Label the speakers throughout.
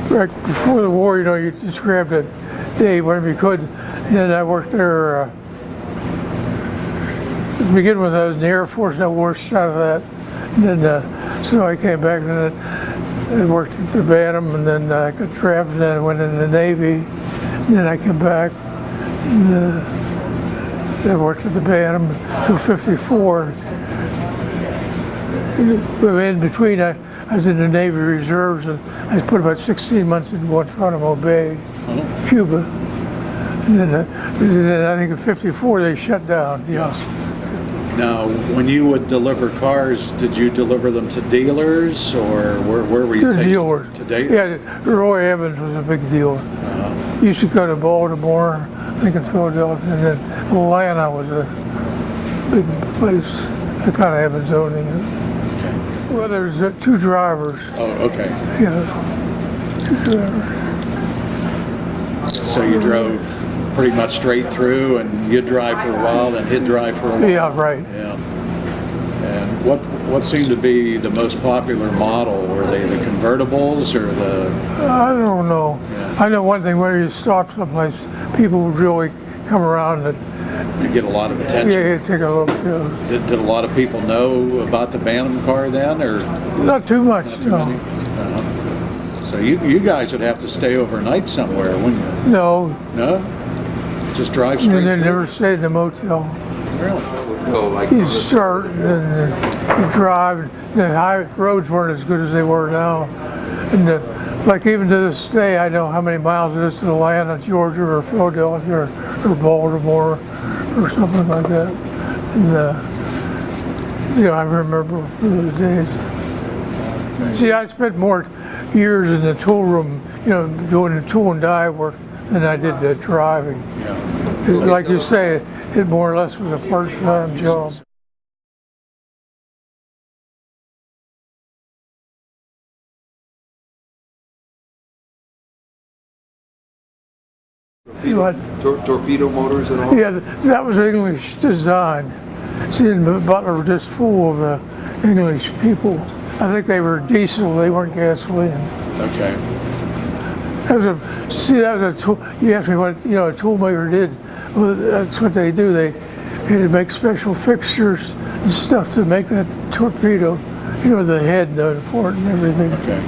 Speaker 1: right before the war, you just grabbed a day whenever you could. And then I worked there. To begin with, I was in the Air Force, and I worked out of that. And then, so I came back and then I worked at the Bantam, and then I got drafted, and then I went in the Navy. And then I came back, and I worked at the Bantam until '54. In between, I was in the Navy Reserves, and I put about 16 months in Guantanamo Bay, Cuba. And then I think in '54 they shut down. Yeah.
Speaker 2: Now, when you would deliver cars, did you deliver them to dealers, or where were you taking
Speaker 1: dealers?
Speaker 2: To dealers?
Speaker 1: Yeah, Roy Evans was a big dealer. Used to go to Baltimore, I think in Philadelphia, and then Atlanta was a big place. I kind of Evans owning it. Well, there's 2 drivers.
Speaker 2: Oh, okay.
Speaker 1: Yeah, 2 drivers.
Speaker 2: So you drove pretty much straight through, and you'd drive for a while, then he'd drive for a while.
Speaker 1: Yeah, right.
Speaker 2: Yeah. And what seemed to be the most popular model? Were they the convertibles or the?
Speaker 1: I don't know.
Speaker 2: Yeah.
Speaker 1: I know one thing: when you stop someplace, people would really come around and
Speaker 2: You get a lot of attention.
Speaker 1: yeah, take a look.
Speaker 2: Did a lot of people know about the Bantam car then, or?
Speaker 1: Not too much,
Speaker 2: Not too many? So you guys would have to stay overnight somewhere, wouldn't you?
Speaker 1: No,
Speaker 2: No? Just drive straight
Speaker 1: and they
Speaker 2: through?
Speaker 1: never stayed in a motel.
Speaker 2: Really?
Speaker 1: You start and then you drive. The high roads weren't as good as they were now, and like even to this day, I know how many miles it is to Atlanta, Georgia, or Philadelphia, or Baltimore, or something like that. And I remember those days. See, I spent more years in the tool room, doing the tool and die work than I did the driving.
Speaker 2: Yeah.
Speaker 1: Like you say, it more or less was a part-time job.
Speaker 3: Torpedo motors and all?
Speaker 1: Yeah, that was English design. See, and Butler was just full of English people. I think they were diesel, they weren't gasoline.
Speaker 2: Okay.
Speaker 1: That was a tool. You asked me what a toolmaker did. Well, that's what they do. They had to make special fixtures and stuff to make that torpedo. The head for it and everything.
Speaker 2: Okay.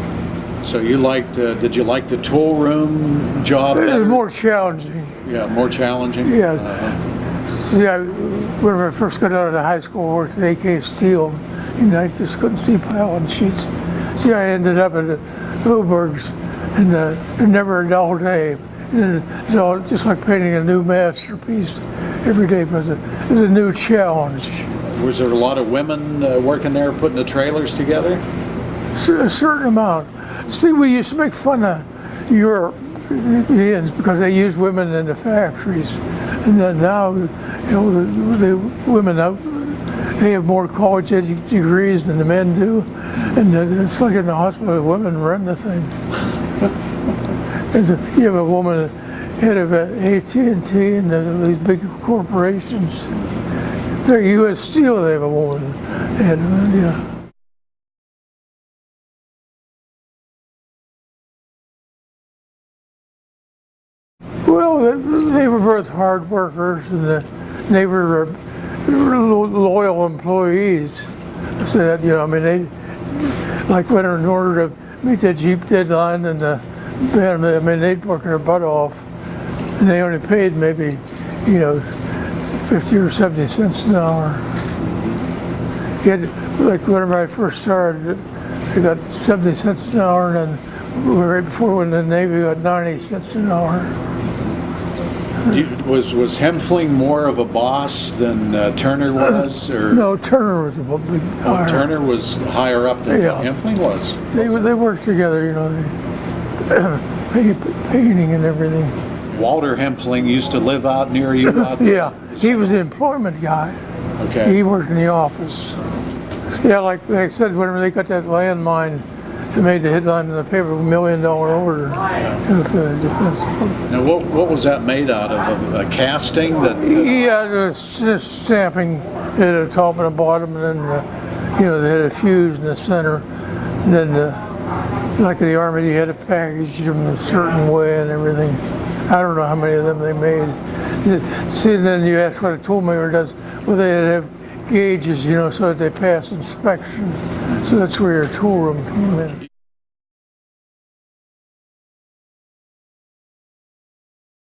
Speaker 2: So you liked? Did you like the tool room job
Speaker 1: It
Speaker 2: better?
Speaker 1: was more challenging.
Speaker 2: Yeah, more challenging.
Speaker 1: Yeah. See, when I first got out of high school, I worked at AK Steel, and I just couldn't see piling sheets. See, I ended up at Oberg's, and never a dull day. And it's all just like painting a new masterpiece every day, because it was a new challenge.
Speaker 2: Was there a lot of women working there putting the trailers together?
Speaker 1: A certain amount. See, we used to make fun of Europeans because they used women in the factories, and then now, the women they have more college degrees than the men do, and it's like in the hospital, the women run the thing. And you have a woman head of AT&T and these big corporations. If they're U.S. Steel, they have a woman head of it, yeah. Well, they were both hard workers, and they were loyal employees. So that, they, like when in order to meet that Jeep deadline and they'd work their butt off, and they only paid maybe, 50 or 70 cents an hour. Like whenever I first started, I got 70 cents an hour, and then right before when the Navy got 90 cents an hour.
Speaker 2: Was Hempfling more of a boss than Turner was, or?
Speaker 1: No, Turner was a big higher.
Speaker 2: Turner was higher up than Hempfling was.
Speaker 1: They worked together, painting and everything.
Speaker 2: Walter Hempfling used to live out near you out there?
Speaker 1: Yeah, he was the employment guy.
Speaker 2: Okay.
Speaker 1: He worked in the office. Yeah, like they said, whenever they got that landmine, they made the headline in the paper, $1 million order for the defense.
Speaker 2: Now, what was that made out of? A casting?
Speaker 1: Yeah, it was just stamping at the top and the bottom, and then they had a fuse in the center, and then like the Army, you had to package them a certain way and everything. I don't know how many of them they made. See, then you ask what a toolmaker does. Well, they have gauges, so that they pass inspection. So that's where your tool room came in.